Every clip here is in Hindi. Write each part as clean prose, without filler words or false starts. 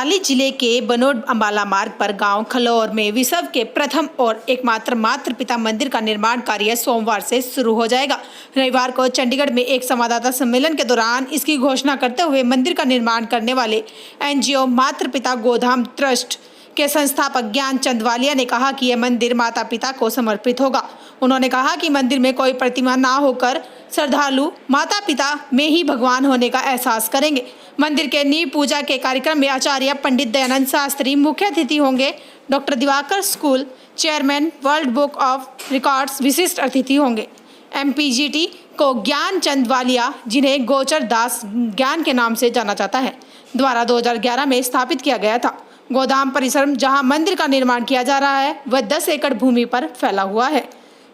पाली जिले के बनोट अंबाला मार्ग पर गांव खलौर में विश्व के प्रथम और एकमात्र मातृ पिता मंदिर का निर्माण कार्य सोमवार से शुरू हो जाएगा। रविवार को चंडीगढ़ में एक संवाददाता सम्मेलन के दौरान इसकी घोषणा करते हुए मंदिर का निर्माण करने वाले एनजीओ मातृ पिता गोधाम ट्रस्ट के संस्थापक ज्ञान चंद वालिया ने कहा कि यह मंदिर माता पिता को समर्पित होगा। उन्होंने कहा कि मंदिर में कोई प्रतिमा ना होकर श्रद्धालु माता पिता में ही भगवान होने का एहसास करेंगे। मंदिर के नींव पूजा के कार्यक्रम में आचार्य पंडित दयानंद शास्त्री मुख्य अतिथि होंगे। Doctor Diwakar school chairman world book of records विशिष्ट अतिथि होंगे। एमपीजीटी को ज्ञान चंद वालिया, जिन्हें गोचर दास ज्ञान के नाम से जाना जाता है, द्वारा 2011 में स्थापित किया गया था। गोदाम परिसर जहां मंदिर का निर्माण किया जा रहा है वह 10 एकड़ भूमि पर फैला हुआ है।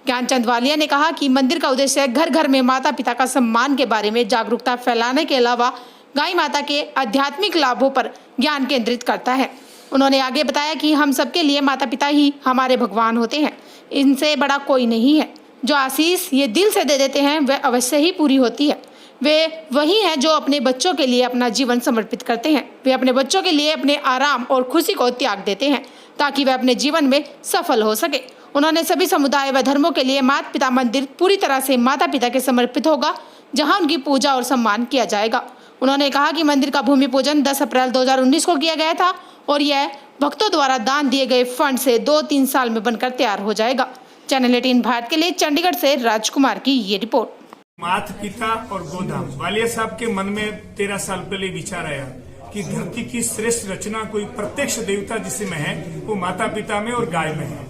ज्ञानचंद वालिया ने कहा कि मंदिर का उद्देश्य घर घर में माता पिता का सम्मान के बारे में जागरूकता फैलाने के अलावा गाय माता के आध्यात्मिक लाभों पर ज्ञान केंद्रित करता है। उन्होंने आगे बताया कि हम सबके लिए माता पिता ही हमारे भगवान होते हैं, इनसे बड़ा कोई नहीं है। जो आशीष ये दिल से दे देते हैं वह अवश्य ही पूरी होती है। वे वही हैं जो अपने बच्चों के लिए अपना जीवन समर्पित करते हैं। वे अपने बच्चों के लिए अपने आराम और खुशी को त्याग देते हैं ताकि वे अपने जीवन में सफल हो सके। उन्होंने सभी समुदाय व धर्मों के लिए माता पिता मंदिर पूरी तरह से माता पिता के समर्पित होगा, जहां उनकी पूजा और सम्मान किया जाएगा। उन्होंने कहा कि मंदिर का भूमि पूजन 10 अप्रैल 2019 को किया गया था और यह भक्तों द्वारा दान दिए गए फंड से 2-3 साल में बनकर तैयार हो जाएगा। चैनल 18 भारत के लिए चंडीगढ़ से राजकुमार की ये रिपोर्ट। माता पिता और गोधाम वालिया साहब के मन में 13 साल पहले विचार आया कि धरती की श्रेष्ठ रचना कोई प्रत्यक्ष देवता जिसे में है वो माता पिता में और गाय में है।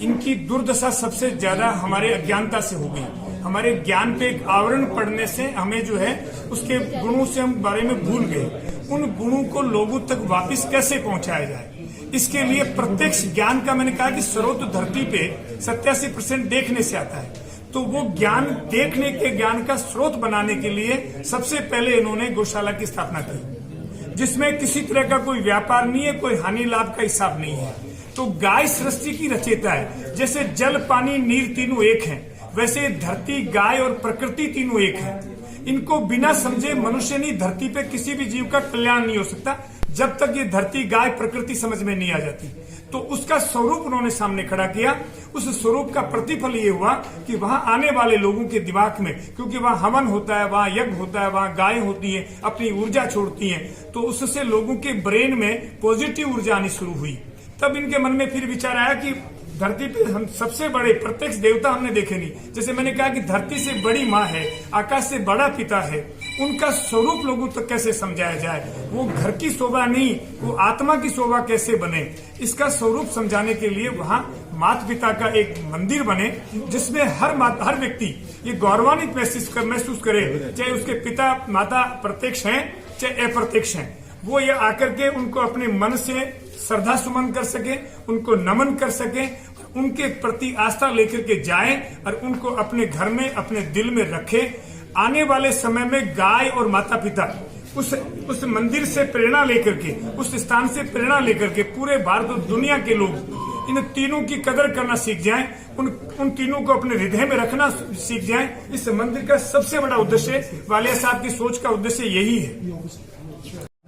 इनकी दुर्दशा सबसे ज्यादा हमारे अज्ञानता से हो गई। हमारे ज्ञान पे एक आवरण पड़ने से हमें जो है उसके गुणों से हम बारे में भूल गए। उन गुणों को लोगों तक वापस कैसे पहुंचाया जाए, इसके लिए प्रत्यक्ष ज्ञान का मैंने कहा कि स्रोत धरती पे 87% देखने से आता है। तो वो ज्ञान देखने के ज्ञान का स्रोत बनाने के लिए सबसे पहले इन्होंने गौशाला की स्थापना की, जिसमें किसी तरह का कोई व्यापार नहीं है, कोई हानि लाभ का हिसाब नहीं है। तो गाय सृष्टि की रचयिता है। जैसे जल पानी नीर तीनों एक हैं, वैसे धरती गाय और प्रकृति तीनों एक है। इनको बिना समझे मनुष्य नहीं, धरती पे किसी भी जीव का कल्याण नहीं हो सकता जब तक ये धरती गाय प्रकृति समझ में नहीं आ जाती। तो उसका स्वरूप उन्होंने सामने खड़ा किया। उस स्वरूप का प्रतिफल ये हुआ कि वहां आने वाले लोगों के दिमाग में, क्योंकि वहां हवन होता है, वहां यज्ञ होता है, वहां गाय होती है, अपनी ऊर्जा छोड़ती हैं, तो उससे लोगों के ब्रेन में पॉजिटिव ऊर्जा आनी शुरू हुई। तब इनके मन में फिर विचार आया कि धरती पे हम सबसे बड़े प्रत्यक्ष देवता हमने देखे नहीं। जैसे मैंने कहा कि धरती से बड़ी माँ है, आकाश से बड़ा पिता है, उनका स्वरूप लोगों तक कैसे समझाया जाए। वो घर की शोभा नहीं, वो आत्मा की शोभा कैसे बने, इसका स्वरूप समझाने के लिए वहाँ माता पिता का एक मंदिर बने, जिसमें हर व्यक्ति ये गौरवान्वित महसूस करे, चाहे उसके पिता माता प्रत्यक्ष हैं चाहे अप्रत्यक्ष हैं। वो ये आकर के उनको अपने मन से श्रद्धा सुमन कर सके, उनको नमन कर सके, उनके प्रति आस्था लेकर के जाएं और उनको अपने घर में अपने दिल में रखे। आने वाले समय में गाय और माता पिता उस मंदिर से प्रेरणा लेकर के, उस स्थान से प्रेरणा लेकर के पूरे भारत और दुनिया के लोग इन तीनों की कदर करना सीख जाएं, उन तीनों को अपने हृदय में रखना सीख जाएं। इस मंदिर का सबसे बड़ा उद्देश्य, वालिया साहब की सोच का उद्देश्य यही है।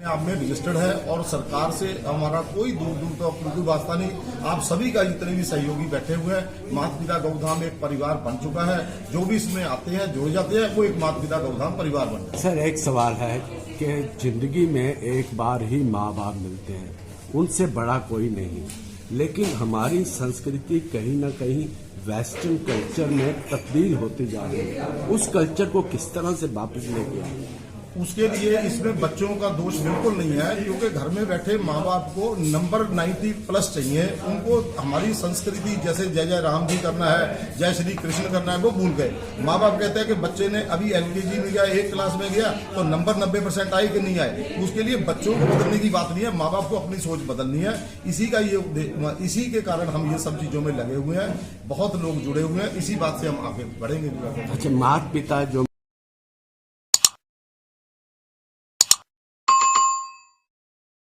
आप में रजिस्टर्ड है और सरकार से हमारा कोई दूर दूर तो कोई वास्ता नहीं। आप सभी का जितने भी सहयोगी बैठे हुए हैं, माता पिता गौधाम एक परिवार बन चुका है। जो भी इसमें आते हैं जुड़ जाते हैं, वो एक माता पिता गौधाम परिवार बन जाता है। सर, एक सवाल है कि जिंदगी में एक बार ही माँ बाप मिलते हैं, उनसे बड़ा कोई नहीं, लेकिन हमारी संस्कृति कहीं न कहीं वेस्टर्न कल्चर में तब्दील होती जा रही है। उस कल्चर को किस तरह से वापस लेके आए, उसके लिए इसमें बच्चों का दोष बिल्कुल नहीं है, क्योंकि घर में बैठे माँ बाप को नंबर 90+ चाहिए। उनको हमारी संस्कृति जैसे जय जय राम जी करना है, जय श्री कृष्ण करना है, वो भूल गए। माँ बाप कहते हैं कि बच्चे ने अभी LKG में गया, 1 क्लास में गया तो नंबर 90% आए कि नहीं आए। उसके लिए बच्चों को बदलने की बात नहीं है, माँ बाप को अपनी सोच बदलनी है। इसी के कारण हम ये सब चीजों में लगे हुए हैं। बहुत लोग जुड़े हुए हैं, इसी बात से हम आगे बढ़ेंगे। अच्छा, माता पिता जो